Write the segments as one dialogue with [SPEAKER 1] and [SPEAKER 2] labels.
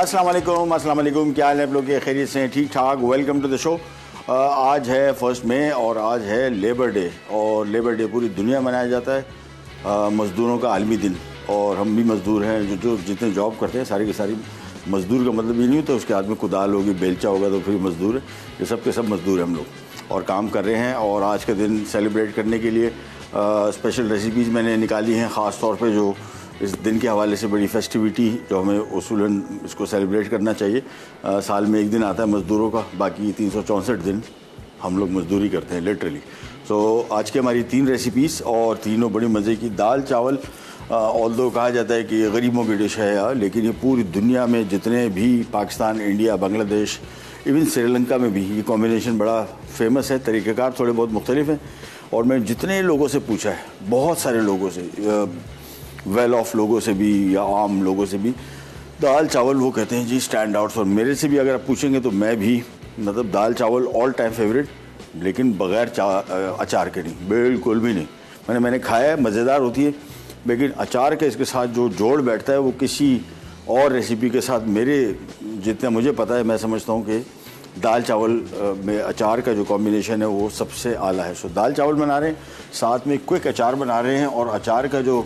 [SPEAKER 1] अस्सलाम वालेकुम, क्या हाल है आप लोग के? खैरियत से हैं? ठीक ठाक। Welcome to the show. आज है 1 मई और आज है लेबर डे, और लेबर डे पूरी दुनिया मनाया जाता है। मज़दूरों का आलमी दिन, और हम भी मज़दूर हैं। जो जितने जॉब करते हैं सारी की सारी, मज़दूर का मतलब ये नहीं होता उसके हाथ में कुदाल होगी, बेलचा होगा तो फिर मज़दूर है। ये सब के सब मज़दूर हैं हम लोग, और काम कर रहे हैं। और आज का दिन सेलिब्रेट करने के लिए स्पेशल रेसिपीज़ मैंने निकाली हैं, ख़ास तौर पे जो इस दिन के हवाले से बड़ी फेस्टिविटी जो हमें उसूलन इसको सेलिब्रेट करना चाहिए। साल में एक दिन आता है मज़दूरों का, बाकी 364 दिन हम लोग मज़दूरी करते हैं लिटरली। सो आज की हमारी 3 रेसिपीज़, और तीनों बड़ी मज़े की। दाल चावल ऑल्दो कहा जाता है कि ये गरीबों की डिश है यार, लेकिन ये पूरी दुनिया में जितने भी पाकिस्तान, इंडिया, बांग्लादेश, इवन श्रीलंका में भी ये कॉम्बिनेशन बड़ा फेमस है। तरीक़ेकार थोड़े बहुत मुख्तलिफ हैं, और मैं जितने लोगों से पूछा है, बहुत सारे लोगों से, वेल ऑफ लोगों से भी या आम लोगों से भी, दाल चावल वो कहते हैं जी स्टैंड आउट्स। और मेरे से भी अगर आप पूछेंगे तो मैं भी, मतलब दाल चावल ऑल टाइम फेवरेट, लेकिन बग़ैर अचार के नहीं, बिल्कुल भी नहीं। मैंने खाया है, मज़ेदार होती है, लेकिन अचार के इसके साथ जो जोड़ बैठता है वो किसी और रेसिपी के साथ, मेरे जितना मुझे पता है, मैं समझता हूँ कि दाल चावल में अचार का जो कॉम्बिनेशन है वो सबसे आला है। सो दाल चावल बना रहे हैं, साथ में क्विक अचार बना रहे हैं, और अचार का जो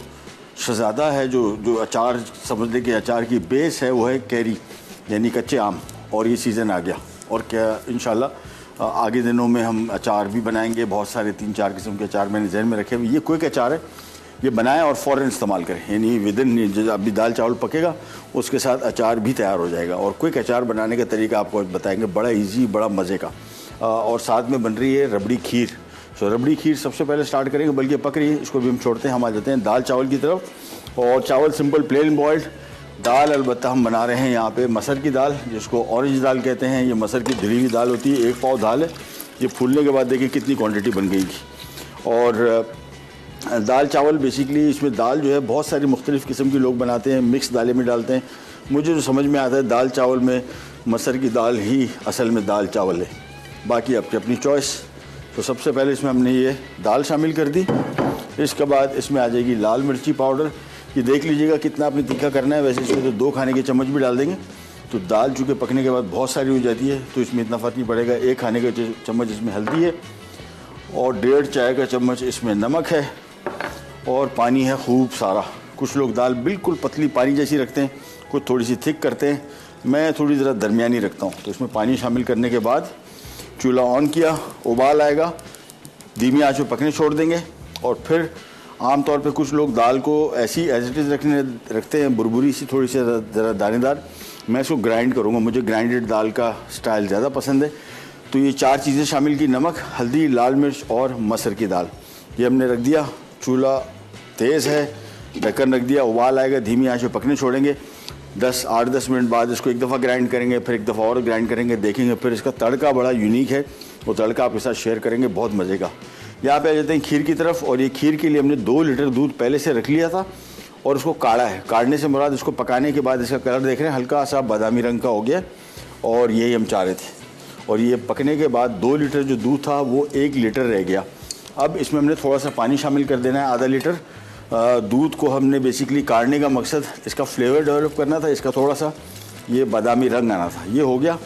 [SPEAKER 1] शहज़ादा है, जो अचार समझ लें कि अचार की बेस है, वो है कैरी, यानी कच्चे आम। और ये सीज़न आ गया, और क्या इंशाल्लाह आगे दिनों में हम अचार भी बनाएंगे। बहुत सारे 3-4 किस्म के अचार मैंने जहन में रखे हुए। ये क्विक अचार है, ये बनाएं और फ़ौरन इस्तेमाल करें, यानी विदिन जब अभी दाल चावल पकेगा उसके साथ अचार भी तैयार हो जाएगा। और क्विक अचार बनाने का तरीका आपको बताएंगे, बड़ा ईजी, बड़ा मज़े का। और साथ में बन रही है रबड़ी खीर। सो रबड़ी खीर सबसे पहले स्टार्ट करेंगे, बल्कि पक रही है, इसको भी हम छोड़ते हैं। हम आ जाते हैं दाल चावल की तरफ। और चावल सिंपल प्लेन बॉइल्ड। दाल अलबत्ता हम बना रहे हैं यहाँ पे मसर की दाल, जिसको ऑरेंज दाल कहते हैं। ये मसर की धुली हुई दाल होती है, 1 पाव दाल है। ये फूलने के बाद देखिए कितनी क्वांटिटी बन गई थी। और दाल चावल बेसिकली, इसमें दाल जो है बहुत सारी मुख्तलिफ़ किस्म की लोग बनाते हैं, मिक्स दालें में डालते हैं। मुझे जो समझ में आता है, दाल चावल में मसर की दाल ही असल में दाल चावल है, बाकी आपकी अपनी चॉइस। तो सबसे पहले इसमें हमने ये दाल शामिल कर दी। इसके बाद इसमें आ जाएगी लाल मिर्ची पाउडर। ये देख लीजिएगा कितना आपने तीखा करना है, वैसे इसमें तो 2 खाने के चम्मच भी डाल देंगे तो दाल चूँकि पकने के बाद बहुत सारी हो जाती है, तो इसमें इतना फ़र्क नहीं पड़ेगा। 1 खाने का चम्मच इसमें हल्दी है, और 1.5 चाय का चम्मच इसमें नमक है, और पानी है खूब सारा। कुछ लोग दाल बिल्कुल पतली पानी जैसी रखते हैं, कुछ थोड़ी सी थिक करते हैं, मैं थोड़ी ज़रा दरमियानी रखता हूँ। तो इसमें पानी शामिल करने के बाद चूल्हा ऑन किया, उबाल आएगा, धीमी आंच में पकने छोड़ देंगे। और फिर आम तौर पे कुछ लोग दाल को ऐसी एज इट इज़ रखते हैं, बुरबुरी सी, थोड़ी सी ज़रा दानेदार। मैं इसको ग्राइंड करूँगा, मुझे ग्राइंडेड दाल का स्टाइल ज़्यादा पसंद है। तो ये 4 चीज़ें शामिल की, नमक, हल्दी, लाल मिर्च और मसर की दाल। ये हमने रख दिया। चूल्हा तेज़ है, ढक्कन रख दिया, उबाल आएगा, धीमी आंच में पकने छोड़ेंगे। 8-10 मिनट बाद इसको एक दफ़ा ग्राइंड करेंगे, फिर एक दफ़ा और ग्राइंड करेंगे, देखेंगे। फिर इसका तड़का बड़ा यूनिक है, वो तड़का आपके साथ शेयर करेंगे, बहुत मज़े का। यहाँ पे आ जाते हैं खीर की तरफ। और ये खीर के लिए हमने 2 लीटर दूध पहले से रख लिया था, और उसको काढ़ा है। काढ़ने से मुराद, इसको पकाने के बाद इसका कलर देख रहे हैं, हल्का सा बादामी रंग का हो गया, और यही हम चाह रहे थे। और ये पकने के बाद 2 लीटर जो दूध था वो 1 लीटर रह गया। अब इसमें हमने थोड़ा सा पानी शामिल कर देना है, आधा लीटर। दूध को हमने बेसिकली काढ़ने का मकसद इसका फ्लेवर डेवलप करना था, इसका थोड़ा सा ये बादामी रंग आना था। ये हो गया,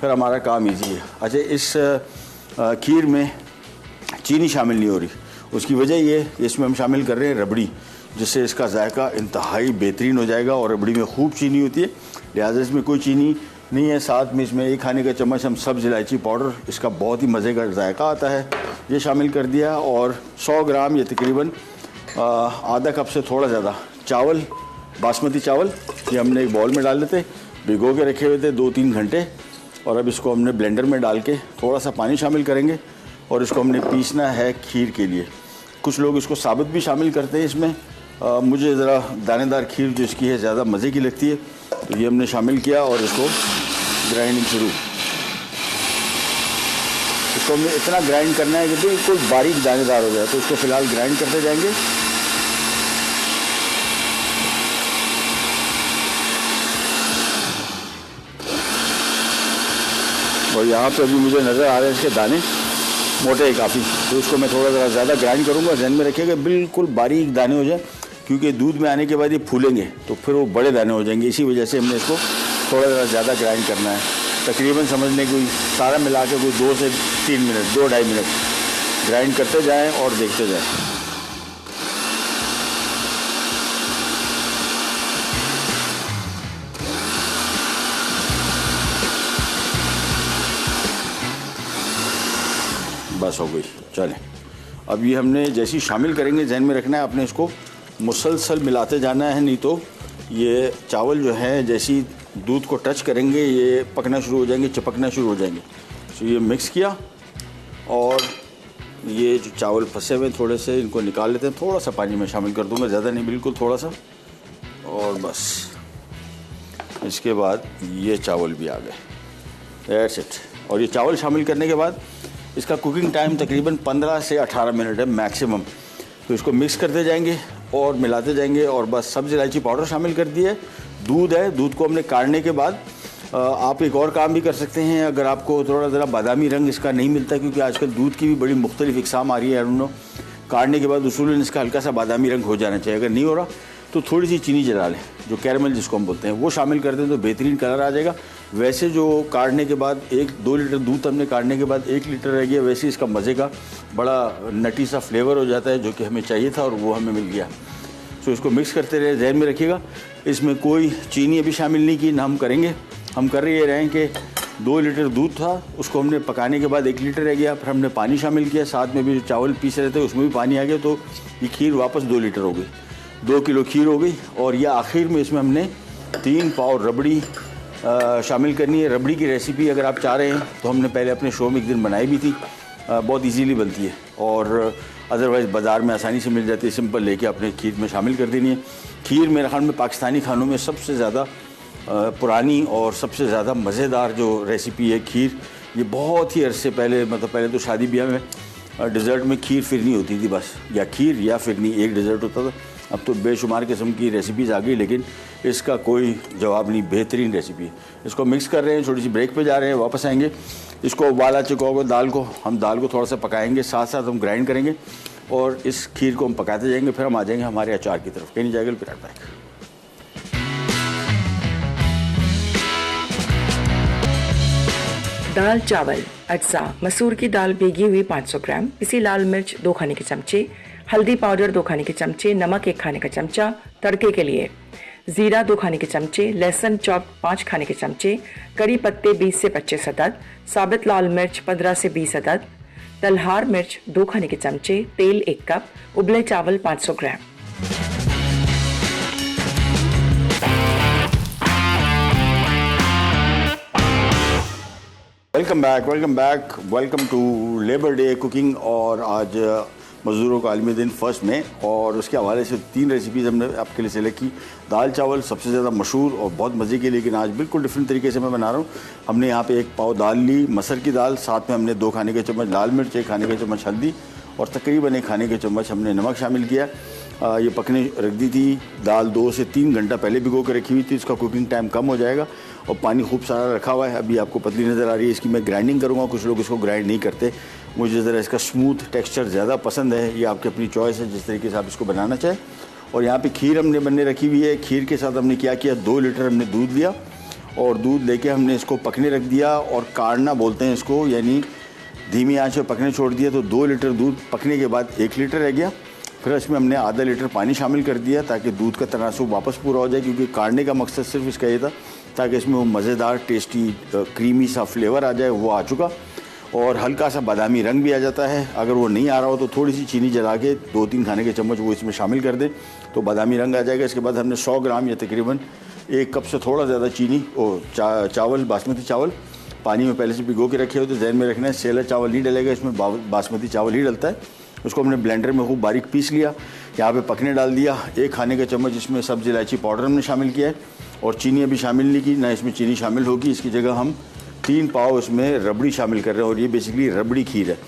[SPEAKER 1] फिर हमारा काम इजी है। अच्छा, इस खीर में चीनी शामिल नहीं हो रही, उसकी वजह ये, इसमें हम शामिल कर रहे हैं रबड़ी, जिससे इसका जायका इंतहाई बेहतरीन हो जाएगा। और रबड़ी में खूब चीनी होती है, लिहाजा इसमें कोई चीनी नहीं है। साथ में इसमें 1 खाने का चम्मच हम सब्ज़ इलायची पाउडर, इसका बहुत ही मज़े का जायका आता है, ये शामिल कर दिया। और 100 ग्राम या तकरीबन आधा कप से थोड़ा ज़्यादा चावल, बासमती चावल, ये हमने एक बाउल में डाल लेते, भिगो के रखे हुए थे 2-3 घंटे। और अब इसको हमने ब्लेंडर में डाल के थोड़ा सा पानी शामिल करेंगे, और इसको हमने पीसना है खीर के लिए। कुछ लोग इसको साबुत भी शामिल करते हैं इसमें। मुझे ज़रा दानेदार खीर जो इसकी है ज़्यादा मज़े की लगती है, तो ये हमने शामिल किया, और इसको ग्राइंडिंग शुरू। इसको हमें इतना ग्राइंड करना है कि बिल्कुल बारीक दानेदार हो जाए, तो इसको फ़िलहाल ग्राइंड करते जाएंगे। और यहाँ पे अभी मुझे नज़र आ रहे हैं इसके दाने मोटे हैं काफ़ी, तो इसको मैं थोड़ा ज़्यादा ग्राइंड करूँगा। ध्यान में रखिएगा बिल्कुल बारीक दाने हो जाए, क्योंकि दूध में आने के बाद ये फूलेंगे तो फिर वो बड़े दाने हो जाएंगे। इसी वजह से हमने इसको थोड़ा ज़्यादा ग्राइंड करना है, तकरीबन समझने कोई सारा मिला के कोई 2 से 3 मिनट, 2-2.5 मिनट ग्राइंड करते जाएं और देखते जाएं। बस हो गई। चलें, अब ये हमने जैसे ही शामिल करेंगे जहन में रखना है आपने इसको मुसलसल मिलाते जाना है, नहीं तो ये चावल जो है जैसे ही दूध को टच करेंगे ये पकना शुरू हो जाएंगे, चिपकना शुरू हो जाएंगे। तो ये मिक्स किया और ये जो चावल फंसे हुए थोड़े से इनको निकाल लेते हैं। थोड़ा सा पानी में शामिल कर दूंगा, ज़्यादा नहीं, बिल्कुल थोड़ा सा, और बस इसके बाद ये चावल भी आ गए। That's it. और ये चावल शामिल करने के बाद इसका कुकिंग टाइम तकरीबन 15 से 18 मिनट है मैक्सिमम। तो इसको मिक्स करते जाएंगे और मिलाते जाएंगे और बस सब्ज़ इलायची पाउडर शामिल कर दिया है। दूध है, दूध को हमने काढ़ने के बाद आप एक और काम भी कर सकते हैं। अगर आपको थोड़ा ज़रा बादामी रंग इसका नहीं मिलता, क्योंकि आजकल दूध की भी बड़ी मुख्तलिफ इकसाम आ रही है, उन्होंने काढ़ने के बाद उसूलन इसका हल्का सा बादामी रंग हो जाना चाहिए। अगर नहीं हो रहा तो थोड़ी सी चीनी जला लें, जो कैरमल जिसको हम बोलते हैं, वो शामिल कर दें तो बेहतरीन कलर आ जाएगा। वैसे जो काढ़ने के बाद 1-2 लीटर दूध हमने काढ़ने के बाद 1 लीटर रह गया, वैसे इसका मज़े का बड़ा नटी सा फ्लेवर हो जाता है, जो कि हमें चाहिए था और वो हमें मिल गया। सो इसको मिक्स करते रहे, जहन में रखिएगा इसमें कोई चीनी अभी शामिल नहीं की, ना हम करेंगे। हम कर रहे हैं कि 2 लीटर दूध था, उसको हमने पकाने के बाद 1 लीटर रह गया, फिर हमने पानी शामिल किया, साथ में भी जो चावल पीस रहे थे उसमें भी पानी आ गया, तो ये खीर वापस 2 लीटर हो गई, 2 किलो खीर हो गई। और यह आखिर में इसमें हमने 3 पाव रबड़ी शामिल करनी है। रबड़ी की रेसिपी अगर आप चाह रहे हैं तो हमने पहले अपने शो में एक दिन बनाई भी थी, बहुत इजीली बनती है और अदरवाइज़ बाज़ार में आसानी से मिल जाती है। सिंपल लेके अपने खीर में शामिल कर देनी है। खीर मेरे ख्याल में पाकिस्तानी खानों में सबसे ज़्यादा पुरानी और सबसे ज़्यादा मज़ेदार जो रेसिपी है खीर। ये बहुत ही अरसे पहले, मतलब पहले तो शादी ब्याह में डिज़र्ट में खीर फिरनी होती थी बस, या खीर या फिरनी, एक डिज़र्ट होता था। अब तो बेशुमार किस्म की रेसिपीज़ आ गई, लेकिन इसका कोई जवाब नहीं, बेहतरीन रेसिपी है। इसको मिक्स कर रहे हैं, छोटी सी ब्रेक पे जा रहे हैं, वापस आएंगे। इसको उबाला चुका दाल को थोड़ा सा पकाएंगे, साथ साथ हम ग्राइंड करेंगे और इस खीर को हम पकाते जाएंगे। फिर हम आ जाएंगे हमारे अचार की तरफ। कहीं नहीं जाएगा, फिर बैक।
[SPEAKER 2] दाल चावल अज्जा: मसूर की दाल भीगी हुई 500 ग्राम, पिसी लाल मिर्च 2 खाने के चमचे, हल्दी पाउडर 2 खाने के चमचे, नमक 1 खाने का चमचा। तड़के के लिए जीरा 2 खाने के चमचे, लहसुन चॉप 5 खाने के चमचे, करी पत्ते 20 से 25 अदद, साबित लाल मिर्च 15 से 20 अदद, तलहार मिर्च 2 खाने के चमचे, तेल 1 कप, उबले चावल 500 gram.
[SPEAKER 1] Welcome to labour day cooking. और आज मज़दूरों का आलमी दिन 1 मई, और उसके हवाले से 3 रेसिपीज़ हमने आपके लिए सेलेक्ट की। दाल चावल सबसे ज़्यादा मशहूर और बहुत मज़े की, लेकिन आज बिल्कुल डिफरेंट तरीके से मैं बना रहा हूँ। हमने यहाँ पे 1 पाव दाल ली, मसर की दाल, साथ में हमने 2 खाने के चम्मच लाल मिर्च, 1 खाने के चम्मच हल्दी और तकरीबन 1 खाने के चम्मच हमने नमक शामिल किया। ये पकने रख दी थी। दाल 2 से 3 घंटा पहले भिगो के रखी हुई थी, इसका कुकिंग टाइम कम हो जाएगा और पानी खूब सारा रखा हुआ है। अभी आपको पतली नज़र आ रही है, इसकी मैं ग्राइंडिंग करूँगा। कुछ लोग इसको ग्राइंड नहीं करते, मुझे ज़रा इसका स्मूथ टेक्सचर ज़्यादा पसंद है। ये आपकी अपनी चॉइस है, जिस तरीके से आप इसको बनाना चाहें। और यहाँ पे खीर हमने बनने रखी हुई है। खीर के साथ हमने क्या किया, 2 लीटर हमने दूध लिया और दूध लेके हमने इसको पकने रख दिया, और काढ़ना बोलते हैं इसको, यानी धीमी आंच पर पकने छोड़ दिया। तो 2 लीटर दूध पकने के बाद 1 लीटर रह गया। फिर इसमें हमने आधा लीटर पानी शामिल कर दिया ताकि दूध का तनासुब वापस पूरा हो जाए, क्योंकि काढ़ने का मकसद सिर्फ इसका ये था ताकि इसमें वो मज़ेदार टेस्टी क्रीमी सा फ्लेवर आ जाए। वो आ चुका और हल्का सा बादामी रंग भी आ जाता है। अगर वो नहीं आ रहा हो तो थोड़ी सी चीनी जला के 2-3 खाने के चम्मच वो इसमें शामिल कर दें तो बादामी रंग आ जाएगा। इसके बाद हमने 100 ग्राम या तकरीबन 1 कप से थोड़ा ज़्यादा चीनी और चावल, बासमती चावल पानी में पहले से भिगो के रखे हो, तो जहन में रखना है सेला चावल नहीं डलेगा, इसमें बासमती चावल ही डलता है। उसको हमने ब्लेंडर में खूब बारीक पीस लिया, यहाँ पे पकने डाल दिया। 1 खाने का चम्मच इसमें सब्ज़ इलायची पाउडर हमने शामिल किया है और चीनी अभी शामिल नहीं की, ना इसमें चीनी शामिल होगी। इसकी जगह हम 3 पाव इसमें रबड़ी शामिल कर रहे हैं और ये बेसिकली रबड़ी खीर है।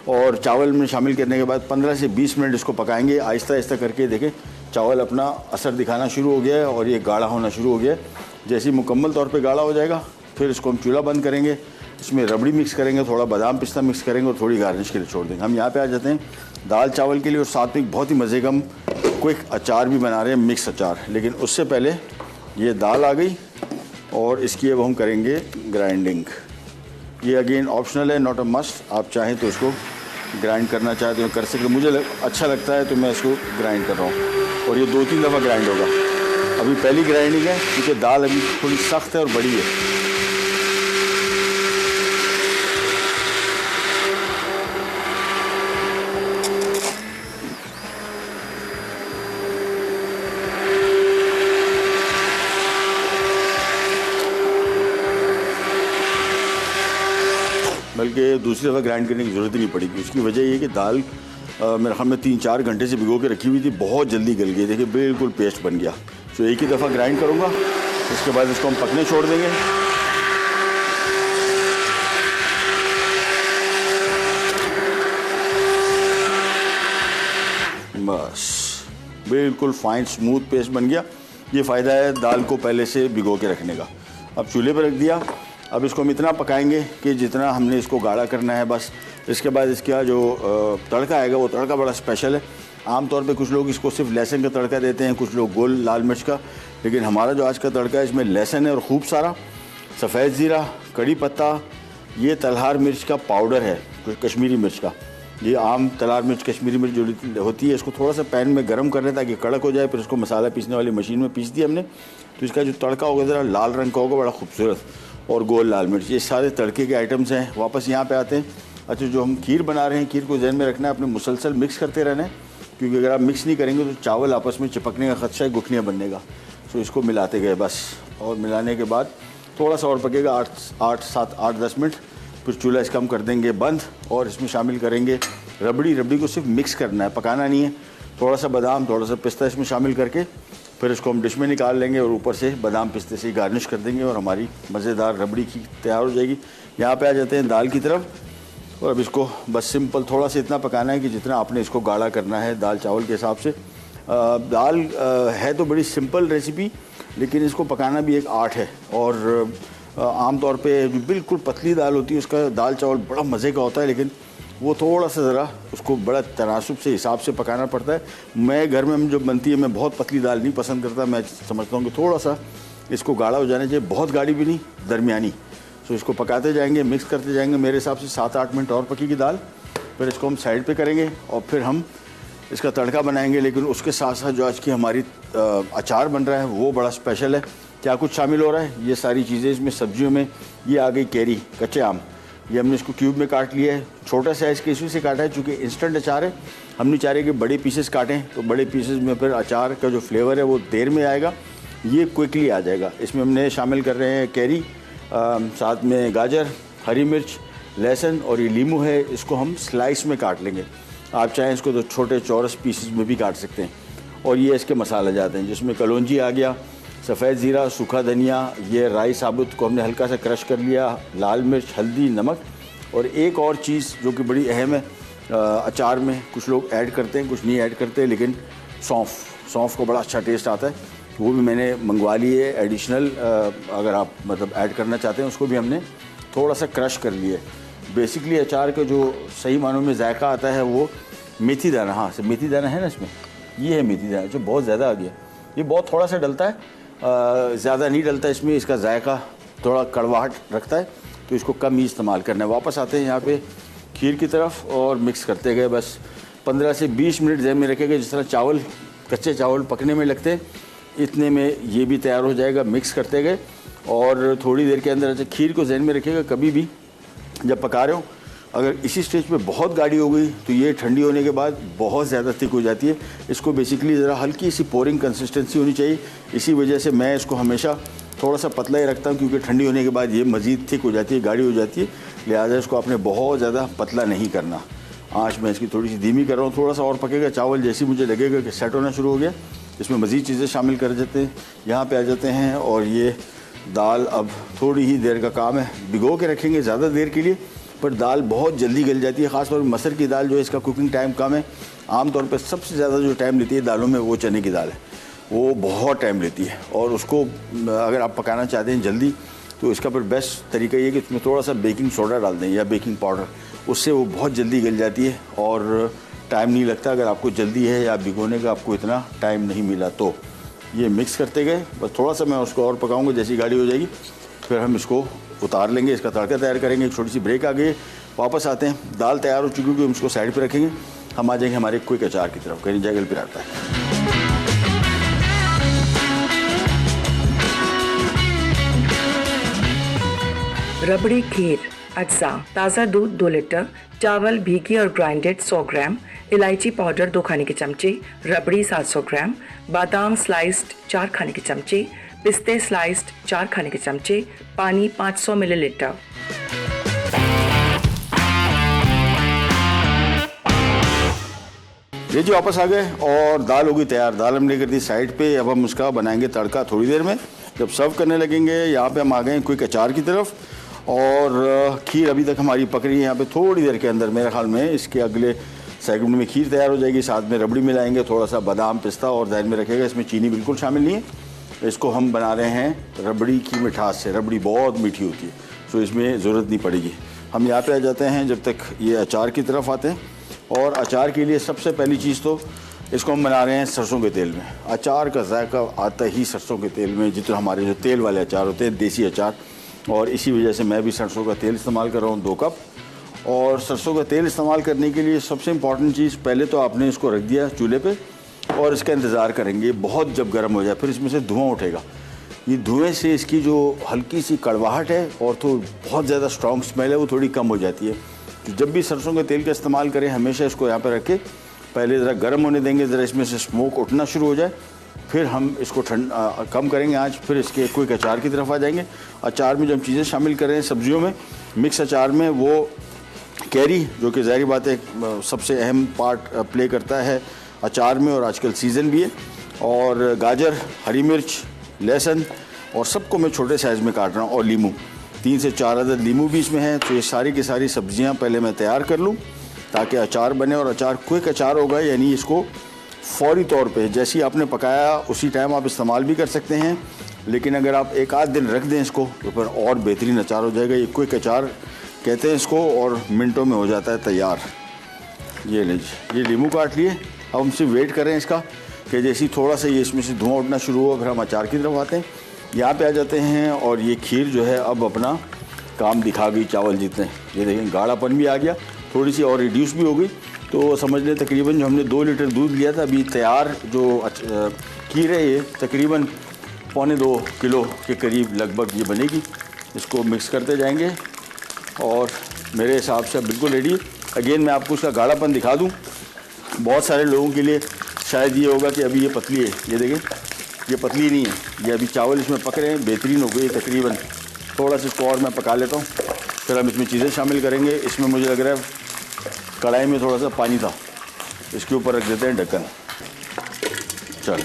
[SPEAKER 1] और चावल में शामिल करने के बाद 15 से 20 मिनट इसको पकाएंगे। आहिस्ता आहिस्ता करके देखें चावल अपना असर दिखाना शुरू हो गया है और ये गाढ़ा होना शुरू हो गया है। जैसे ही मुकम्मल तौर पे गाढ़ा हो जाएगा फिर इसको हम चूल्हा बंद करेंगे, इसमें रबड़ी मिक्स करेंगे, थोड़ा बादाम पिस्ता मिक्स करेंगे और थोड़ी गार्निश के लिए छोड़ देंगे। हम यहाँ पे आ जाते हैं दाल चावल के लिए, और साथ में बहुत ही मज़े का हम क्विक अचार भी बना रहे हैं, मिक्स अचार। लेकिन उससे पहले ये दाल आ गई और इसकी अब हम करेंगे ग्राइंडिंग। ये अगेन ऑप्शनल है, नॉट अ मस्ट। आप चाहें तो इसको ग्राइंड करना चाहते हो कर सकते। मुझे अच्छा लगता है तो मैं इसको ग्राइंड कर रहा हूँ और ये 2-3 दफ़ा ग्राइंड होगा। अभी पहली ग्राइंडिंग है क्योंकि दाल अभी थोड़ी सख्त है और बड़ी है। बल्कि दूसरी दफ़ा ग्राइंड करने की ज़रूरत ही नहीं पड़ेगी। उसकी वजह ये है कि दाल मेरे ख्याल में 3-4 घंटे से भिगो के रखी हुई थी, बहुत जल्दी गल गई। देखिए बिल्कुल पेस्ट बन गया। तो एक ही दफ़ा ग्राइंड करूँगा, उसके बाद इसको हम पकने छोड़ देंगे। बस बिल्कुल फाइन स्मूथ पेस्ट बन गया। ये फ़ायदा है दाल को पहले से भिगो के रखने का। अब चूल्हे पर रख दिया। अब इसको हम इतना पकाएंगे कि जितना हमने इसको गाढ़ा करना है बस। इसके बाद इसका जो तड़का आएगा वो तड़का बड़ा स्पेशल है। आमतौर पे कुछ लोग इसको सिर्फ लहसुन का तड़का देते हैं, कुछ लोग गोल लाल मिर्च का, लेकिन हमारा जो आज का तड़का है इसमें लहसुन है और खूब सारा सफ़ेद ज़ीरा, कड़ी पत्ता, ये तलहार मिर्च का पाउडर है, कश्मीरी मिर्च का। ये आम तलहार मिर्च कश्मीरी मिर्च जो होती है, इसको थोड़ा सा पैन में गर्म कर लें ताकि कड़क हो जाए। फिर उसको मसाला पीसने वाली मशीन में पीस दिया हमने, तो इसका जो तड़का होगा ज़रा लाल रंग का होगा, बड़ा खूबसूरत। और गोल लाल मिर्च, ये सारे तड़के के आइटम्स हैं। वापस यहाँ पे आते हैं। अच्छा, जो हम खीर बना रहे हैं, खीर को ध्यान में रखना है, अपने मुसलसल मिक्स करते रहना है, क्योंकि अगर आप मिक्स नहीं करेंगे तो चावल आपस में चिपकने का खदशा है, गुठलियाँ बनने का। तो इसको मिलाते गए बस, और मिलाने के बाद थोड़ा सा और पकेगा 8-10 मिनट। फिर चूल्हा इसका हम कर देंगे बंद और इसमें शामिल करेंगे रबड़ी। रबड़ी को सिर्फ मिक्स करना है, पकाना नहीं है। थोड़ा सा बादाम, थोड़ा सा पिस्ता इसमें शामिल करके फिर इसको हम डिश में निकाल लेंगे और ऊपर से बादाम पिस्ते से गार्निश कर देंगे और हमारी मज़ेदार रबड़ी की तैयार हो जाएगी। यहाँ पे आ जाते हैं दाल की तरफ। और अब इसको बस सिंपल थोड़ा सा इतना पकाना है कि जितना आपने इसको गाढ़ा करना है दाल चावल के हिसाब से। दाल है तो बड़ी सिंपल रेसिपी, लेकिन इसको पकाना भी एक आर्ट है। और आम तौर पे जो बिल्कुल पतली दाल होती है उसका दाल चावल बड़ा मज़े का होता है, लेकिन वो थोड़ा सा ज़रा उसको बड़ा तनासुब से हिसाब से पकाना पड़ता है। मैं घर में जो बनती है, मैं बहुत पतली दाल नहीं पसंद करता। मैं समझता हूँ कि थोड़ा सा इसको गाढ़ा हो जाना चाहिए, बहुत गाढ़ी भी नहीं, दरमियानी। तो इसको पकाते जाएंगे, मिक्स करते जाएंगे। मेरे हिसाब से 7-8 मिनट और पकेगी दाल। फिर इसको हम साइड पे करेंगे और फिर हम इसका तड़का बनाएंगे। लेकिन उसके साथ साथ जो आज की हमारी अचार बन रहा है वो बड़ा स्पेशल है। क्या कुछ शामिल हो रहा है, ये सारी चीज़ें इसमें सब्जियों में। ये आ गई कैरी, कच्चे आम, ये हमने इसको क्यूब में काट लिया है। छोटा साइज़ के इसमें से काटा है चूँकि इंस्टेंट अचार है। हम नहीं चाह रहे कि बड़े पीसेस काटें, तो बड़े पीसेस में फिर अचार का जो फ्लेवर है वो देर में आएगा, ये क्विकली आ जाएगा। इसमें हमने शामिल कर रहे हैं कैरी, साथ में गाजर, हरी मिर्च, लहसुन और ये लीमू है। इसको हम स्लाइस में काट लेंगे। आप चाहें इसको तो छोटे चौरस पीसेस में भी काट सकते हैं। और ये इसके मसाले जाते हैं, जिसमें कलौंजी आ गया, सफ़ेद ज़ीरा, सूखा धनिया, ये राई साबुत को हमने हल्का सा क्रश कर लिया, लाल मिर्च, हल्दी, नमक। और एक और चीज़ जो कि बड़ी अहम है अचार में, कुछ लोग ऐड करते हैं कुछ नहीं ऐड करते, लेकिन सौंफ को बड़ा अच्छा टेस्ट आता है, वो भी मैंने मंगवा ली है एडिशनल। अगर आप मतलब ऐड करना चाहते हैं उसको भी हमने थोड़ा सा क्रश कर लिया है। बेसिकली अचार का जो सही मानों में जायका आता है वो मेथी दाना, हाँ से मेथी दाना है ना इसमें, ये है मेथी दाना, जो बहुत ज़्यादा आ गया। ये बहुत थोड़ा सा डलता है, ज़्यादा नहीं डलता इसमें। इसका जायका थोड़ा कड़वाहट रखता है, तो इसको कम ही इस्तेमाल करना है। वापस आते हैं यहाँ पे खीर की तरफ और मिक्स करते गए। बस 15 से 20 मिनट ज़हन में रखेगा। जिस तरह चावल, कच्चे चावल पकने में लगते हैं, इतने में ये भी तैयार हो जाएगा। मिक्स करते गए और थोड़ी देर के अंदर। अच्छा, खीर को ज़हन में रखिएगा, कभी भी जब पका रहे हो अगर इसी स्टेज पे बहुत गाढ़ी हो गई तो ये ठंडी होने के बाद बहुत ज़्यादा थिक हो जाती है। इसको बेसिकली ज़रा हल्की सी पोरिंग कंसिस्टेंसी होनी चाहिए। इसी वजह से मैं इसको हमेशा थोड़ा सा पतला ही रखता हूँ, क्योंकि ठंडी होने के बाद ये मज़ीद थिक हो जाती है, गाढ़ी हो जाती है। लिहाजा इसको आपने बहुत ज़्यादा पतला नहीं करना। आँच मैं इसकी थोड़ी सी धीमी कर रहा हूँ, थोड़ा सा और पकेगा। चावल जैसे मुझे लगेगा कि सेट होना शुरू हो गया, इसमें मज़ीद चीज़ें शामिल कर देते हैं। यहाँ पे आ जाते हैं और ये दाल अब थोड़ी ही देर का काम है। भिगो के रखेंगे ज़्यादा देर के लिए, पर दाल बहुत जल्दी गल जाती है। ख़ासतौर पर मसर की दाल जो है, इसका कुकिंग टाइम कम है। आमतौर पर सबसे ज़्यादा जो टाइम लेती है दालों में वो चने की दाल है, वो बहुत टाइम लेती है। और उसको अगर आप पकाना चाहते हैं जल्दी, तो इसका फिर बेस्ट तरीका ये है कि इसमें थोड़ा सा बेकिंग सोडा डाल दें या बेकिंग पाउडर, उससे वो बहुत जल्दी गल जाती है और टाइम नहीं लगता। अगर आपको जल्दी है या भिगोने का आपको इतना टाइम नहीं मिला तो ये मिक्स करते गए, बस थोड़ा सा मैं उसको और पकाऊंगा, जैसी गाढ़ी हो जाएगी फिर हम इसको उतार लेंगे, इसका तड़का तैयार करेंगे। एक छोटी सी ब्रेक आ गई, वापस आते हैं। दाल तैयार हो चुकी है, हम इसको साइड पे रखेंगे। हम आ जाएंगे हमारे क्विक अचार की तरफ। कहीं जगह पर आता है।
[SPEAKER 2] रबड़ी खीर अज्जा, ताज़ा दूध 2 लीटर, चावल भीगी और ग्राइंडेड 100 ग्राम, इलायची पाउडर 2 खाने के चमचे, रबड़ी 700 ग्राम, बादाम स्लाइस्ड 4 खाने के चमचे, पिस्ते स्लाइस्ड 4 खाने के चमचे, पानी 500 मिलीलीटर।
[SPEAKER 1] ये जी वापस आ गए और दाल होगी तैयार। दाल हमने कर दी साइड पे। अब हम उसका बनाएंगे तड़का थोड़ी देर में, जब सर्व करने लगेंगे। यहाँ पे हम आ गए क्विक अचार की तरफ और खीर अभी तक हमारी पक रही है। यहाँ पे थोड़ी देर के अंदर मेरे ख्याल में इसके अगले सेकंड में खीर तैयार हो जाएगी। साथ में रबड़ी मिलाएंगे, थोड़ा सा बादाम पिस्ता, और ध्यान में रखिएगा इसमें चीनी बिल्कुल शामिल नहीं है। इसको हम बना रहे हैं रबड़ी की मिठास से। रबड़ी बहुत मीठी होती है, सो इसमें ज़रूरत नहीं पड़ेगी। हम यहाँ पे आ जाते हैं जब तक ये अचार की तरफ आते हैं। और अचार के लिए सबसे पहली चीज़ तो इसको हम बना रहे हैं सरसों के तेल में। अचार का जायका आता ही सरसों के तेल में, जितने हमारे जो तेल वाले अचार होते हैं, देसी अचार। और इसी वजह से मैं भी सरसों का तेल इस्तेमाल कर रहा हूँ 2 कप। और सरसों का तेल इस्तेमाल करने के लिए सबसे इम्पॉर्टेंट चीज़, पहले तो आपने इसको रख दिया चूल्हे पे और इसका इंतज़ार करेंगे बहुत जब गर्म हो जाए, फिर इसमें से धुआं उठेगा। ये धुएं से इसकी जो हल्की सी कड़वाहट है और तो बहुत ज़्यादा स्ट्रॉन्ग स्मेल है वो थोड़ी कम हो जाती है। तो जब भी सरसों के तेल का इस्तेमाल करें हमेशा इसको यहाँ पर रख के पहले ज़रा गर्म होने देंगे, ज़रा इसमें से स्मोक उठना शुरू हो जाए, फिर हम इसको कम करेंगे आँच, फिर इसके क्विक अचार की तरफ आ जाएंगे। अचार में जो हम चीज़ें शामिल कर रहे हैं सब्जियों में, मिक्स अचार में वो कैरी, जो कि ज़ाहिर बात है सबसे अहम पार्ट प्ले करता है अचार में और आजकल सीज़न भी है, और गाजर, हरी मिर्च, लहसुन, और सबको मैं छोटे साइज़ में काट रहा हूँ, और लीमू 3 से 4 अदद लीमू भी इसमें है। तो ये सारी की सारी सब्जियाँ पहले मैं तैयार कर लूँ ताकि अचार बने। और अचार क्विक अचार होगा, यानी इसको फौरी तौर पे जैसे ही आपने पकाया उसी टाइम आप इस्तेमाल भी कर सकते हैं। लेकिन अगर आप एक आध दिन रख दें इसको तो फिर और बेहतरीन अचार हो जाएगा। ये क्विक अचार कहते हैं इसको, और मिनटों में हो जाता है तैयार। ये लीजिए, ये लीमू काट लिए। अब हम सिर्फ वेट करें इसका कि जैसे ही थोड़ा सा ये इसमें से धुआं उठना शुरू हुआ फिर हम अचार की तरफ आते हैं। यहाँ पे आ जाते हैं और ये खीर जो है अब अपना काम दिखा गई चावल जितने। ये देखें गाढ़ापन भी आ गया, थोड़ी सी और रिड्यूस भी हो गई। तो समझ लें तकरीबन जो हमने 2 लीटर दूध लिया था, अभी तैयार जो खीर है ये तकरीबन 1.25 किलो के करीब लगभग ये बनेगी। इसको मिक्स करते जाएंगे और मेरे हिसाब से बिल्कुल रेडी। अगेन मैं आपको उसका गाढ़ापन दिखा दूं। बहुत सारे लोगों के लिए शायद ये होगा कि अभी ये पतली है, ये देखें ये पतली नहीं है, ये अभी चावल इसमें पक रहे हैं, बेहतरीन हो गई तकरीबन। थोड़ा सा इसको और मैं पका लेता हूँ, फिर हम इसमें चीज़ें शामिल करेंगे। इसमें मुझे लग रहा है कढ़ाई में थोड़ा सा पानी था, इसके ऊपर रख देते हैं ढक्कन। चल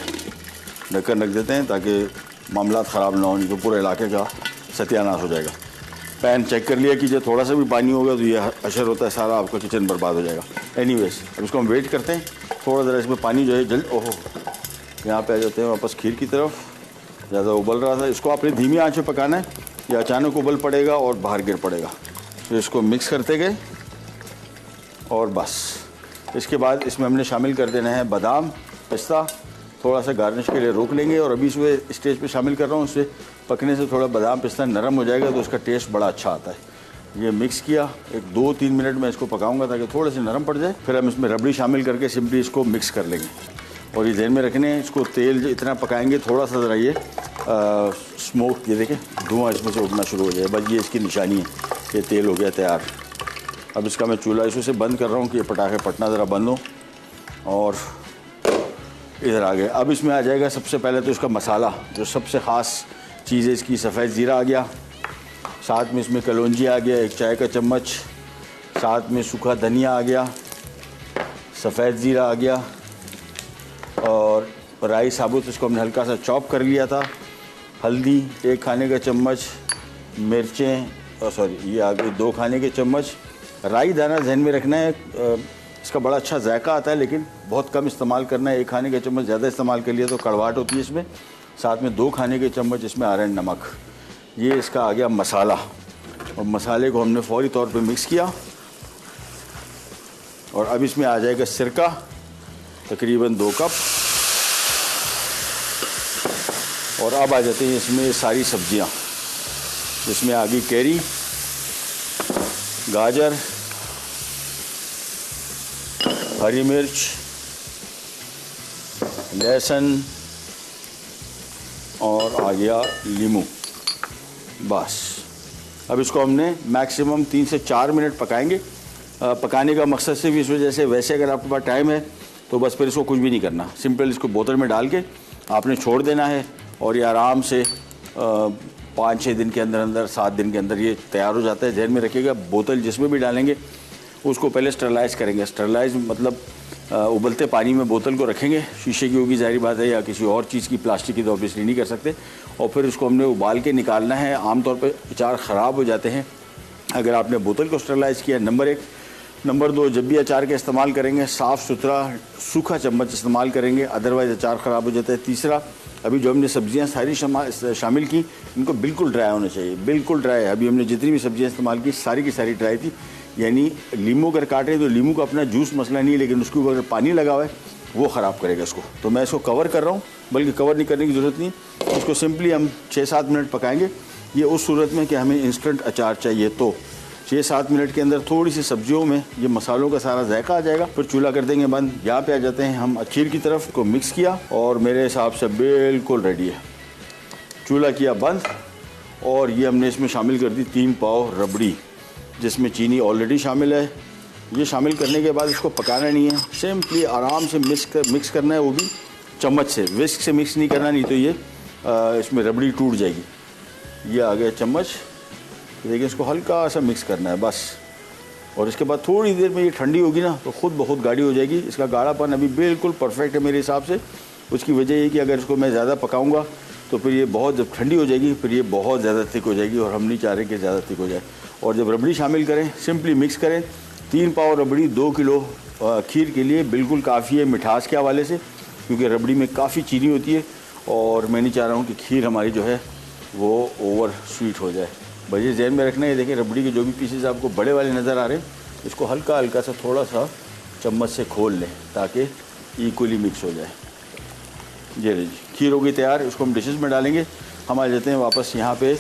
[SPEAKER 1] ढक्कन रख देते हैं ताकि मामला ख़राब ना हो, नहीं तो पूरे इलाके का सत्यानाश हो जाएगा। पैन चेक कर लिया कि जब थोड़ा सा भी पानी होगा तो ये असर होता है सारा, आपका किचन बर्बाद हो जाएगा। एनीवेज अब इसको हम वेट करते हैं, थोड़ा ज़रा इसमें पानी जो है जल्द। ओहो, यहाँ पे आ जाते हैं वापस खीर की तरफ। ज़्यादा उबल रहा था, इसको आपने धीमी आंच पे पकाना है या अचानक उबल पड़ेगा और बाहर गिर पड़ेगा। तो इसको मिक्स करते गए और बस इसके बाद इसमें हमने शामिल कर देना है बादाम पिस्ता। थोड़ा सा गार्निश के लिए रोक लेंगे और अभी इसमें स्टेज पे शामिल कर रहा हूँ। उससे पकने से थोड़ा बादाम पिस्ता नरम हो जाएगा तो उसका टेस्ट बड़ा अच्छा आता है। ये मिक्स किया, एक 2-3 मिनट में इसको पकाऊंगा ताकि थोड़े से नरम पड़ जाए। फिर हम इसमें रबड़ी शामिल करके सिंपली इसको मिक्स कर लेंगे। और ये ध्यान में रखने इसको तेल इतना पकाएंगे थोड़ा सा ज़रा ये स्मोक, ये देखें धुआं इसमें से उठना शुरू हो जाए, बस ये इसकी निशानी है। ये तेल हो गया तैयार। अब इसका मैं चूल्हा इसमें से बंद कर रहा हूँ कि ये पटाखे फटना ज़रा बंद हो। और इधर आ गए। अब इसमें आ जाएगा सबसे पहले तो इसका मसाला, जो सबसे ख़ास चीज़ है इसकी, सफ़ेद ज़ीरा आ गया, साथ में इसमें कलौंजी आ गया 1 चाय का चम्मच, साथ में सूखा धनिया आ गया, सफ़ेद ज़ीरा आ गया, और राई साबुत इसको हमने हल्का सा चॉप कर लिया था, हल्दी 1 खाने का चम्मच, मिर्चें ये आ गई 2 खाने के चम्मच। राई दाना ध्यान में रखना है, इसका बड़ा अच्छा जायका आता है लेकिन बहुत कम इस्तेमाल करना है। 1 खाने का चम्मच ज़्यादा इस्तेमाल कर लिया तो कड़वाहट होती है इसमें। साथ में 2 खाने के चम्मच इसमें आयरन नमक। ये इसका आ गया मसाला, और मसाले को हमने फौरी तौर पे मिक्स किया। और अब इसमें आ जाएगा सिरका तकरीबन 2 कप, और अब आ जाते हैं इसमें सारी सब्जियां, जिसमें आ गई कैरी, गाजर, हरी मिर्च, लहसुन और आ गया नींबू। बस अब इसको हमने मैक्सिमम 3 से 4 मिनट पकाएंगे। पकाने का मकसद सिर्फ इस वजह से, वैसे अगर आपके पास टाइम है तो बस फिर इसको कुछ भी नहीं करना, सिंपल इसको बोतल में डाल के आपने छोड़ देना है और ये आराम से 5-6 दिन के अंदर अंदर, 7 दिन के अंदर ये तैयार हो जाता है। ध्यान में रखिएगा, बोतल जिसमें भी डालेंगे उसको पहले स्टरलाइज करेंगे। स्टरलाइज मतलब उबलते पानी में बोतल को रखेंगे, शीशे की होगी जाहिर बात है, या किसी और चीज़ की, प्लास्टिक की तो ऑब्वियसली नहीं कर सकते। और फिर उसको हमने उबाल के निकालना है। आमतौर पर अचार ख़राब हो जाते हैं अगर आपने बोतल को स्टरलाइज किया, नंबर 1। नंबर 2, जब भी अचार का इस्तेमाल करेंगे साफ़ सुथरा सूखा चम्मच इस्तेमाल करेंगे, अदरवाइज़ अचार ख़राब हो जाता है। तीसरा, अभी जो हमने सब्जियां सारी शामिल की, इनको बिल्कुल ड्राई होना चाहिए, बिल्कुल ड्राई। अभी हमने जितनी भी सब्जियां इस्तेमाल की सारी की सारी ड्राई थी। यानी लीमू अगर काटें तो लीमू का अपना जूस मसला नहीं है, लेकिन उसके ऊपर अगर पानी लगा हुआ है वो ख़राब करेगा इसको। तो मैं इसको कवर कर रहा हूँ, बल्कि कवर नहीं करने की ज़रूरत नहीं, इसको सिंपली हम 6-7 मिनट पकाएंगे। ये उस सूरत में कि हमें इंस्टेंट अचार चाहिए तो 6-7 मिनट के अंदर थोड़ी सी सब्जियों में ये मसालों का सारा जायका आ जाएगा। फिर चूल्हा कर देंगे बंद। यहाँ पे आ जाते हैं हम खीर की तरफ। को मिक्स किया और मेरे हिसाब से बिल्कुल रेडी है। चूल्हा किया बंद और ये हमने इसमें शामिल कर दी 3 पाव रबड़ी, जिसमें चीनी ऑलरेडी शामिल है। ये शामिल करने के बाद इसको पकाना नहीं है, सिंपली आराम से मिक्स करना है, वो भी चम्मच से, विस्क से मिक्स नहीं करना, नहीं तो ये इसमें रबड़ी टूट जाएगी। ये आ गया चम्मच, देखिए इसको हल्का सा मिक्स करना है बस। और इसके बाद थोड़ी देर में ये ठंडी होगी ना तो खुद बहुत गाढ़ी हो जाएगी। इसका गाढ़ापन अभी बिल्कुल परफेक्ट है मेरे हिसाब से। उसकी वजह ये कि अगर इसको मैं ज़्यादा पकाऊंगा तो फिर ये बहुत, जब ठंडी हो जाएगी फिर ये बहुत ज़्यादा थिक हो जाएगी और हम नहीं चाह रहे कि ज़्यादा थिक हो जाए। और जब रबड़ी शामिल करें, सिंपली मिक्स करें। 3 पाव रबड़ी 2 किलो खीर के लिए बिल्कुल काफ़ी है मिठास के हवाले से, क्योंकि रबड़ी में काफ़ी चीनी होती है और मैं नहीं चाह रहा हूँ कि खीर हमारी जो है वो ओवर स्वीट हो जाए। बस ये ज़हन में रखना है। देखें रबड़ी के जो भी पीसेस आपको बड़े वाले नज़र आ रहे हैं, इसको हल्का हल्का सा थोड़ा सा चम्मच से खोल लें ताकि इक्वली मिक्स हो जाए। जी खीर हो गई तैयार। इसको हम डिशेस में डालेंगे। हम आ जाते हैं वापस यहाँ पे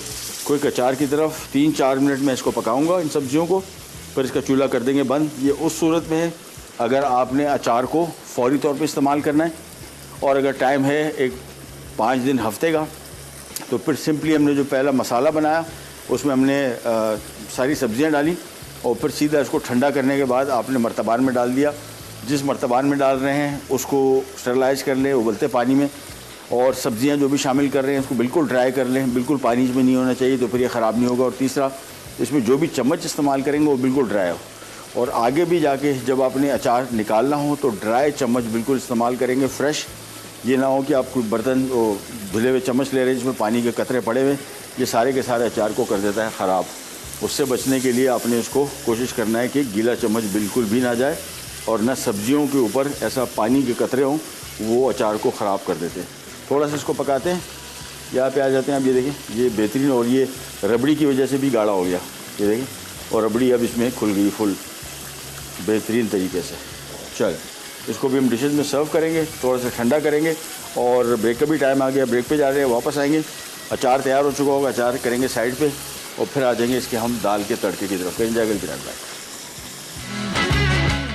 [SPEAKER 1] क्विक अचार की तरफ। 3-4 मिनट में इसको पकाऊंगा इन सब्जियों को, फिर इसका चूल्हा कर देंगे बंद। ये उस सूरत में है अगर आपने अचार को फौरी तौर पे इस्तेमाल करना है, और अगर टाइम है एक 5 दिन हफ्ते का, तो फिर सिंपली हमने जो पहला मसाला बनाया उसमें हमने सारी सब्जियां डाली और फिर सीधा इसको ठंडा करने के बाद आपने मर्तबान में डाल दिया। जिस मर्तबान में डाल रहे हैं उसको स्टरलाइज कर लें उबलते पानी में, और सब्जियां जो भी शामिल कर रहे हैं उसको बिल्कुल ड्राई कर लें, बिल्कुल पानी इसमें नहीं होना चाहिए, तो फिर ये ख़राब नहीं होगा। और तीसरा, इसमें जो भी चम्मच इस्तेमाल करेंगे वो बिल्कुल ड्राई हो। और आगे भी जाके जब आपने अचार निकालना हो तो ड्राई चम्मच बिल्कुल इस्तेमाल करेंगे, फ्रेश। ये ना हो कि आप कोई बर्तन धुले हुए चम्मच ले रहे हैं जिसमें पानी के कतरे पड़े हुए, ये सारे के सारे अचार को कर देता है ख़राब। उससे बचने के लिए आपने इसको कोशिश करना है कि गीला चम्मच बिल्कुल भी ना जाए और न सब्जियों के ऊपर ऐसा पानी के कतरे हों, वो अचार को ख़राब कर देते हैं। थोड़ा सा इसको पकाते हैं। यहाँ पे आ जाते हैं। अब ये देखें ये बेहतरीन, और ये रबड़ी की वजह से भी गाढ़ा हो गया, ये देखें, और रबड़ी अब इसमें खुल गई फुल बेहतरीन तरीके से। चल इसको भी हम डिशेज़ में सर्व करेंगे, थोड़ा सा ठंडा करेंगे, और ब्रेक का भी टाइम आ गया, ब्रेक पे जा रहे हैं, वापस आएंगे। अचार तैयार हो चुका होगा, अचार करेंगे साइड पे, और फिर आ जाएंगे इसके हम दाल के तड़के की तरफ। कहीं जाकर गिरा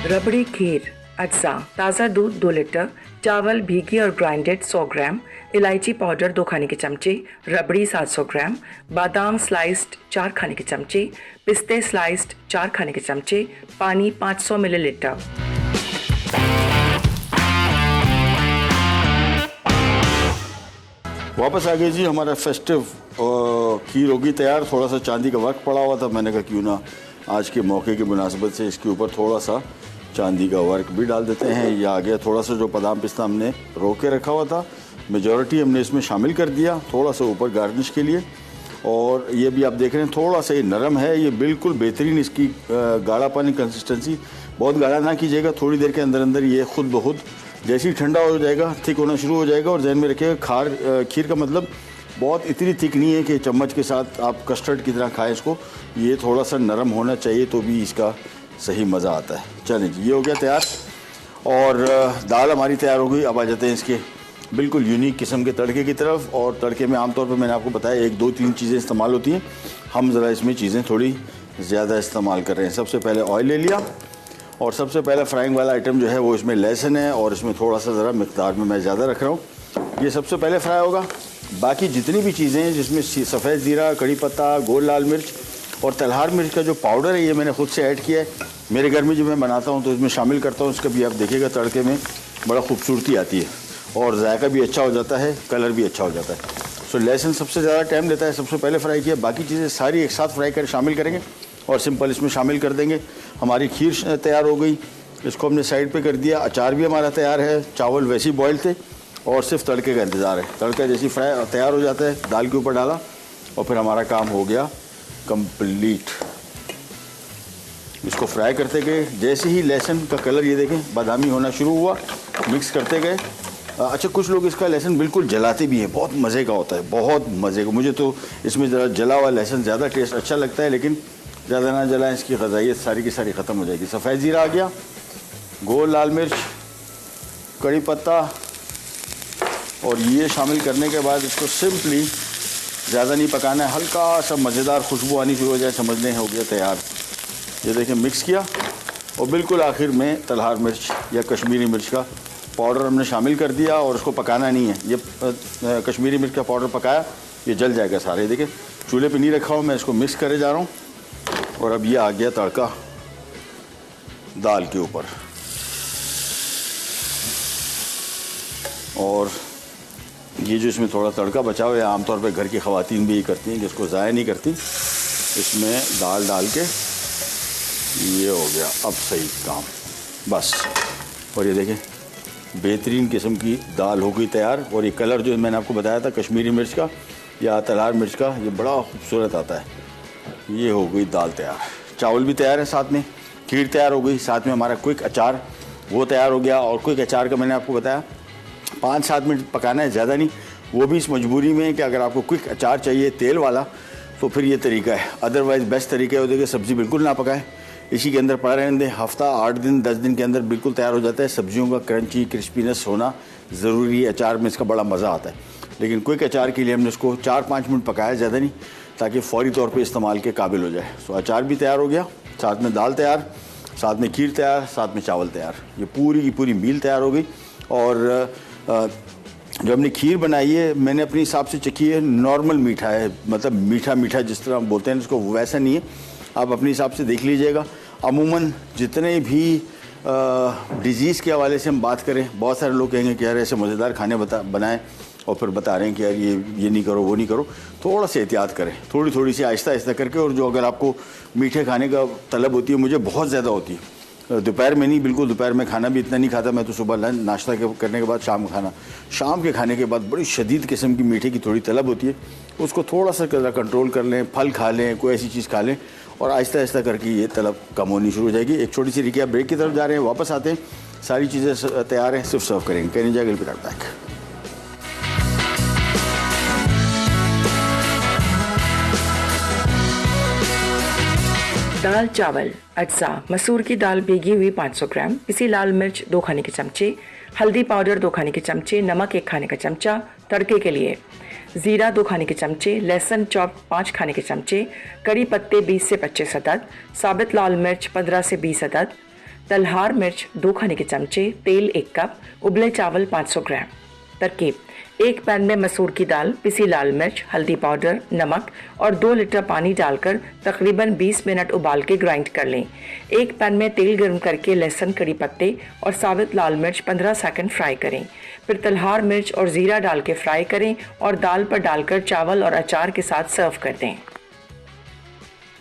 [SPEAKER 2] रबड़ी खीर अज्जा, ताज़ा दूध 2 लीटर, चावल भीगी और ग्राइंडेड 100 ग्राम, इलायची पाउडर 2 खाने के चमचे, रबड़ी 700 ग्राम, बादाम स्लाइस्ड 4 खाने के चमचे, पिस्ते स्लाइस्ड 4 खाने के चमचे, पानी 500 मिलीलीटर।
[SPEAKER 1] वापस आ गए जी। हमारा फेस्टिव खीर होगी तैयार। थोड़ा सा चांदी का वर्क पड़ा हुआ था, मैंने कहा क्यों ना आज के मौके की मुनासिबत से इसके ऊपर थोड़ा सा चांदी का वर्क भी डाल देते हैं। ये आ गया। थोड़ा सा जो बादाम पिस्ता हमने रोक के रखा हुआ था, मेजॉरिटी हमने इसमें शामिल कर दिया, थोड़ा सा ऊपर गार्निश के लिए। और ये भी आप देख रहे हैं थोड़ा सा ये नरम है, ये बिल्कुल बेहतरीन इसकी गाढ़ा पानी कंसिस्टेंसी। बहुत गाढ़ा ना कीजिएगा, थोड़ी देर के अंदर अंदर ये खुद बहुत जैसे ही ठंडा हो जाएगा थिक होना शुरू हो जाएगा। और जहन में रखिएगा खीर का मतलब बहुत इतनी थिक नहीं है कि चम्मच के साथ आप कस्टर्ड की तरह खाएं इसको, ये थोड़ा सा नरम होना चाहिए तो भी इसका सही मज़ा आता है। चलें जी, ये हो गया तैयार और दाल हमारी तैयार हो गई। अब आ जाते हैं इसके बिल्कुल यूनिक किस्म के तड़के की तरफ। और तड़के में आमतौर पर मैंने आपको बताया 1 2 3 चीज़ें इस्तेमाल होती हैं, हम ज़रा इसमें चीज़ें थोड़ी ज़्यादा इस्तेमाल कर रहे हैं। सबसे पहले ऑयल ले लिया और सबसे पहला फ्राइंग वाला आइटम जो है वो इसमें लहसुन है और इसमें थोड़ा सा ज़रा मिकदार में मैं ज़्यादा रख रहा हूँ। ये सबसे पहले फ्राई होगा। बाकी जितनी भी चीज़ें हैं जिसमें सफ़ेद ज़ीरा, कड़ी पत्ता, गोल लाल मिर्च और तलहार मिर्च का जो पाउडर है ये मैंने खुद से ऐड किया है। मेरे घर में जब मैं बनाता हूँ तो इसमें शामिल करता हूँ। इसका भी आप देखिएगा तड़के में बड़ा खूबसूरती आती है और जायका भी अच्छा हो जाता है, कलर भी अच्छा हो जाता है। सो लहसुन सबसे ज़्यादा टाइम लेता है, सबसे पहले फ्राई किया। बाकी चीज़ें सारी एक साथ फ्राई कर शामिल करेंगे और सिंपल इसमें शामिल कर देंगे। हमारी खीर तैयार हो गई, इसको हमने साइड पे कर दिया। अचार भी हमारा तैयार है, चावल वैसे ही बॉयल थे और सिर्फ तड़के का इंतज़ार है। तड़का जैसी फ्राई तैयार हो जाता है दाल के ऊपर डाला और फिर हमारा काम हो गया कंप्लीट। इसको फ्राई करते गए, जैसे ही लहसुन का कलर ये देखें बादामी होना शुरू हुआ, मिक्स करते गए। अच्छा, कुछ लोग इसका लहसुन बिल्कुल जलाते भी हैं, बहुत मज़े का होता है, बहुत मज़े का। मुझे तो इसमें ज़रा जला हुआ लहसुन ज़्यादा टेस्ट अच्छा लगता है, लेकिन ज़्यादा ना जलाएं, इसकी ग़ज़ाइयत सारी की सारी ख़त्म हो जाएगी। सफ़ेद ज़ीरा आ गया, गोल लाल मिर्च, कड़ी पत्ता और ये शामिल करने के बाद इसको सिंपली ज़्यादा नहीं पकाना है, हल्का सा मज़ेदार खुशबू आनी शुरू हो जाए, समझ लें हो गया तैयार। ये देखें मिक्स किया और बिल्कुल आखिर में तलहार मिर्च या कश्मीरी मिर्च का पाउडर हमने शामिल कर दिया और उसको पकाना नहीं है। ये कश्मीरी मिर्च का पाउडर पकाया, ये जल जाएगा सारे। देखिए चूल्हे पे नहीं रखा हूँ, मैं इसको मिक्स करे जा रहा हूँ और अब ये आ गया तड़का दाल के ऊपर। और ये जो इसमें थोड़ा तड़का बचा हुआ है, आमतौर पे घर की ख़वातीन भी ये करती हैं कि इसको ज़ाया नहीं करती। इसमें दाल डाल के ये हो गया अब सही काम, बस। और ये देखें बेहतरीन किस्म की दाल हो गई तैयार। और ये कलर जो मैंने आपको बताया था कश्मीरी मिर्च का या तलहार मिर्च का, ये बड़ा खूबसूरत आता है। ये हो गई दाल तैयार, चावल भी तैयार है, साथ में खीर तैयार हो गई, साथ में हमारा क्विक अचार वो तैयार हो गया। और क्विक अचार का मैंने आपको बताया 5-7 मिनट पकाना है, ज़्यादा नहीं। वो भी इस मजबूरी में कि अगर आपको क्विक अचार चाहिए तेल वाला तो फिर ये तरीका है, अदरवाइज़ बेस्ट तरीका है वो देखिए सब्ज़ी बिल्कुल ना पकाए, इसी के अंदर पड़ा रहने दें। हफ्ता 8 दिन 10 दिन के अंदर बिल्कुल तैयार हो जाता है। सब्जियों का क्रंची क्रिस्पीनेस होना ज़रूरी है, अचार में इसका बड़ा मज़ा आता है। लेकिन क्विक अचार के लिए हमने इसको 4-5 मिनट पकाया, ज़्यादा नहीं, ताकि फ़ौरी तौर पे इस्तेमाल के काबिल हो जाए। सो अचार भी तैयार हो गया, साथ में दाल तैयार, साथ में खीर तैयार, साथ में चावल तैयार। ये पूरी की पूरी मील तैयार हो गई। और जो हमने खीर बनाई है मैंने अपने हिसाब से चखी है, नॉर्मल मीठा है, मतलब मीठा मीठा जिस तरह हम बोलते हैं इसको, वैसा नहीं है। आप अपने हिसाब से देख लीजिएगा। अमूमन जितने भी डिज़ीज़ के हवाले से हम बात करें, बहुत सारे लोग कहेंगे कि यार ऐसे मज़ेदार खाने बनाएं और फिर बता रहे हैं कि यार ये नहीं करो वो नहीं करो। थोड़ा सा एहतियात करें, थोड़ी सी आहिस्ता आहिस्ता करके। और जो अगर आपको मीठे खाने का तलब होती है, मुझे बहुत ज़्यादा होती है, दोपहर में नहीं, बिल्कुल दोपहर में खाना भी इतना नहीं खाता मैं, तो सुबह नाश्ता करने के बाद शाम खाना, शाम के खाने के बाद बड़ी शदीद किस्म की मीठे की थोड़ी तलब होती है। उसको थोड़ा सा कंट्रोल कर लें, फल खा लें, कोई ऐसी चीज़ खा लें और आहिस्ता आहिस्ता करके ये तलब कम होनी शुरू हो जाएगी। एक छोटी सी रिक्या ब्रेक की तरफ जा रहे हैं, वापस आते हैं, सारी चीज़ें तैयार हैं, सिर्फ सर्व करेंगे। कहने जाएगा विल बी राइट बैक।
[SPEAKER 2] दाल चावल अज्जा। मसूर की दाल भीगी हुई 500 ग्राम, पिसी लाल मिर्च 2 खाने के चमचे, हल्दी पाउडर 2 खाने के चमचे, नमक 1 खाने का चमचा। तड़के के लिए जीरा 2 खाने के चमचे, लहसुन चॉप 5 खाने के चमचे, कड़ी पत्ते 20 से 25 अदद, साबित लाल मिर्च 15 से 20 अदद, तलहार मिर्च 2 खाने के चमचे, तेल 1 कप, उबले चावल 500 ग्राम। तरकीब: एक पैन में मसूर की दाल, पिसी लाल मिर्च, हल्दी पाउडर, नमक और 2 लीटर पानी डालकर तकरीबन 20 मिनट उबाल के ग्राइंड कर लें। एक पैन में तेल गर्म करके लहसुन, कड़ी पत्ते और साबित लाल मिर्च 15 सेकंड फ्राई करें। फिर तलहार मिर्च और ज़ीरा डाल के फ्राई करें और दाल पर डालकर चावल और अचार के साथ सर्व कर दें।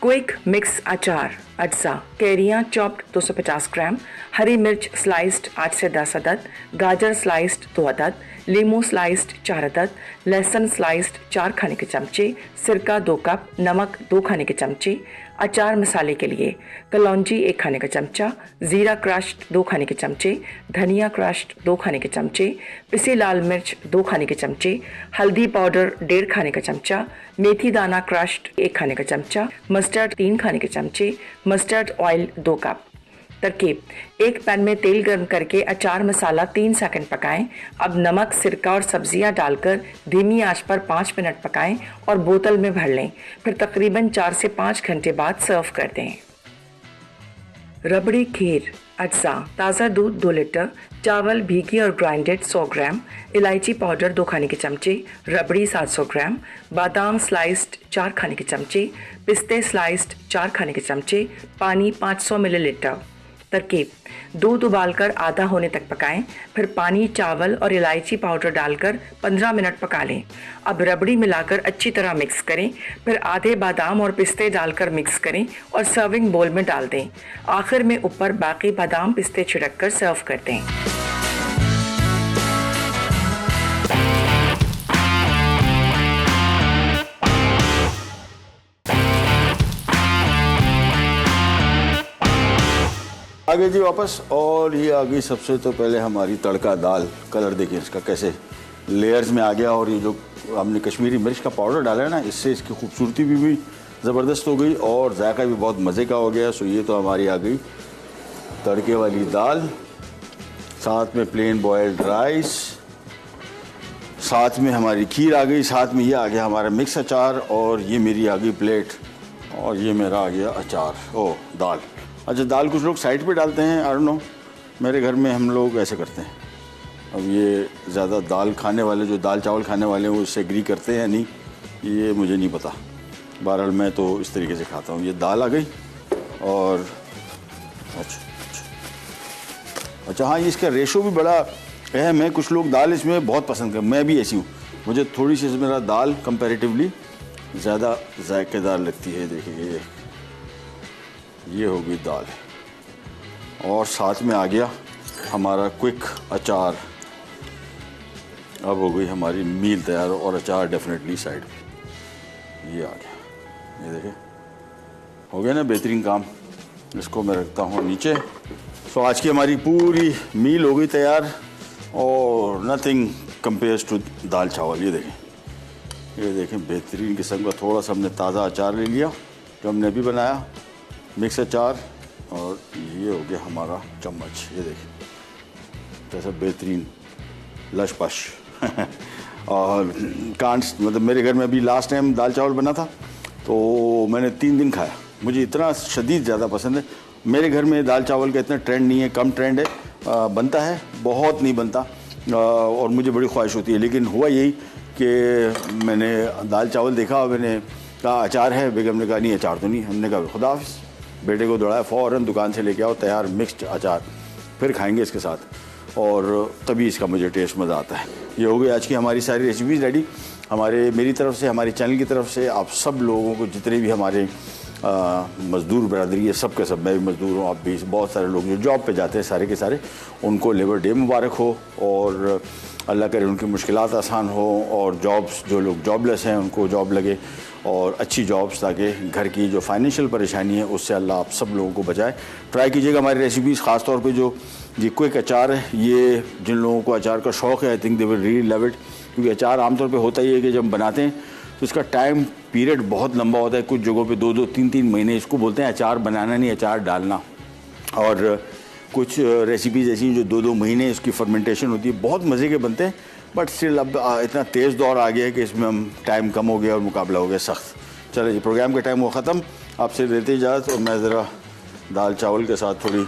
[SPEAKER 2] क्विक मिक्स अचार अज्जा। कैरियाँ चॉप्ड 250 ग्राम, हरी मिर्च स्लाइस्ड 8 से 10 अदद, गाजर स्लाइस्ड 2 अदद, लीमू स्लाइस्ड 4 अदद, लहसुन स्लाइस्ड 4 खाने के चमचे, सिरका 2 कप, नमक 2 खाने के चमचे। अचार मसाले के लिए कलौंजी 1 खाने का चमचा, जीरा क्रश्ड 2 खाने के चमचे, धनिया क्रश्ड 2 खाने के चमचे, पिसी लाल मिर्च 2 खाने के चमचे, हल्दी पाउडर 1.5 खाने का चमचा, मेथी दाना क्रश्ड 1 खाने का चमचा, मस्टर्ड 3 खाने के चमचे, मस्टर्ड ऑयल 2 कप। तरकीब: एक पैन में तेल गर्म करके अचार मसाला 3 सेकंड पकाएं। अब नमक, सिरका और सब्जियां डालकर धीमी आंच पर 5 मिनट पकाएं और बोतल में भर लें। फिर तकरीबन 4 से 5 घंटे बाद सर्व कर दें। रबड़ी खीर। अज्जा: ताज़ा दूध 2 लीटर, चावल भीगी और ग्राइंडेड 100 ग्राम, इलायची पाउडर 2 खाने के चमचे, रबड़ी 700 ग्राम, बादाम स्लाइस्ड 4 खाने के चमचे, पिस्ते स्लाइस्ड 4 खाने के चमचे, पानी 500 मिलीलीटर। तरकीब: दूध उबालकर आधा होने तक पकाएं, फिर पानी, चावल और इलायची पाउडर डालकर 15 मिनट पका लें। अब रबड़ी मिलाकर अच्छी तरह मिक्स करें, फिर आधे बादाम और पिस्ते डालकर मिक्स करें और सर्विंग बोल में डाल दें। आखिर में ऊपर बाकी बादाम पिस्ते छिड़क कर सर्व कर दें।
[SPEAKER 1] आगे जी वापस, और ये आ गई सबसे तो पहले हमारी तड़का दाल। कलर देखिए इसका कैसे लेयर्स में आ गया, और ये जो हमने कश्मीरी मिर्च का पाउडर डाला है ना, इससे इसकी खूबसूरती भी ज़बरदस्त हो गई और जायका भी बहुत मज़े का हो गया। सो ये तो हमारी आ गई तड़के वाली दाल, साथ में प्लेन बॉयल्ड राइस, साथ में हमारी खीर आ गई, साथ में ये आ गया हमारा मिक्स अचार, और ये मेरी आ गई प्लेट, और ये मेरा आ गया अचार। ओ दाल। अच्छा, दाल कुछ लोग साइड पे डालते हैं, आई डोंट नो, मेरे घर में हम लोग ऐसे करते हैं। अब ये ज़्यादा दाल खाने वाले, जो दाल चावल खाने वाले हैं, वो इससे एग्री करते हैं या नहीं, ये मुझे नहीं पता। बहरहाल मैं तो इस तरीके से खाता हूँ। ये दाल आ गई, और अच्छा हाँ, ये इसका रेशो भी बड़ा अहम है। कुछ लोग दाल इसमें बहुत पसंद करते, मैं भी ऐसी हूँ, मुझे थोड़ी सी मेरा दाल कंपैरेटिवली ज़्यादा जायकेदार लगती है। देखिए ये हो गई दाल, और साथ में आ गया हमारा क्विक अचार। अब हो गई हमारी मील तैयार, और अचार डेफिनेटली साइड पे ये आ गया। ये देखिए हो गया ना बेहतरीन काम। इसको मैं रखता हूँ नीचे। सो आज की हमारी पूरी मील हो गई तैयार, और नथिंग कंपेयर्स टू दाल चावल। ये देखें बेहतरीन किस्म का। थोड़ा सा हमने ताज़ा अचार ले लिया जो हमने अभी बनाया, मिक्स अचार, और ये हो गया हमारा चम्मच। ये देखिए कैसा बेहतरीन लश-पश और मतलब मेरे घर में अभी लास्ट टाइम दाल चावल बना था, तो मैंने 3 दिन खाया। मुझे इतना शदीद ज़्यादा पसंद है। मेरे घर में दाल चावल का इतना ट्रेंड नहीं है, कम ट्रेंड है, बनता है, बहुत नहीं बनता, और मुझे बड़ी ख्वाहिश होती है। लेकिन हुआ यही कि मैंने दाल चावल देखा, मैंने कहा अचार है, बेगम ने कहा नहीं अचार तो नहीं। हमने कहा खुदा हाफिज़, बेटे को दौड़ाया, फ़ौरन दुकान से लेके आओ तैयार मिक्स्ड अचार, फिर खाएंगे इसके साथ, और तभी इसका मुझे टेस्ट मज़ा आता है। ये हो गई आज की हमारी सारी रेसिपीज़ रेडी। मेरी तरफ से, हमारे चैनल की तरफ से आप सब लोगों को, जितने भी हमारे मज़दूर बरदरी है, सब के सब, मैं भी मज़दूर हूँ, आप भी, बहुत सारे लोग जो जॉब पे जाते हैं, सारे के सारे, उनको लेबर डे मुबारक हो, और अल्लाह करे उनकी मुश्किलात आसान हो, और जॉब्स, जो लोग जॉबलेस हैं उनको जॉब लगे, और अच्छी जॉब्स, ताकि घर की जो फाइनेंशियल परेशानी है उससे अल्लाह आप सब लोगों को बचाए। ट्राई कीजिएगा हमारी रेसिपीज़, ख़ास तौर पे जो ये क्विक अचार है, ये जिन लोगों को अचार का शौक़ है, I think they will really love it. क्योंकि अचार आमतौर पे होता ही है कि जब बनाते हैं तो इसका टाइम पीरियड बहुत लंबा होता है। कुछ जगहों पे 2-2, 3-3 महीने इसको बोलते हैं अचार बनाना, नहीं अचार डालना। और कुछ रेसिपीज़ ऐसी जो 2-2 महीने इसकी फर्मेंटेशन होती है, बहुत मज़े के बनते हैं। बट स्टिल अब इतना तेज़ दौर आ गया है कि इसमें हम टाइम कम हो गया और मुकाबला हो गया सख्त। चलो जी, प्रोग्राम का टाइम वो ख़त्म, आपसे देते इजाज़त, और मैं ज़रा दाल चावल के साथ थोड़ी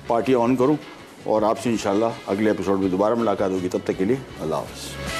[SPEAKER 1] पार्टी ऑन करूँ, और आपसे इंशाल्लाह अगले एपिसोड में दोबारा मुलाकात होगी। तब तक के लिए अल्लाह हाफ़िज़।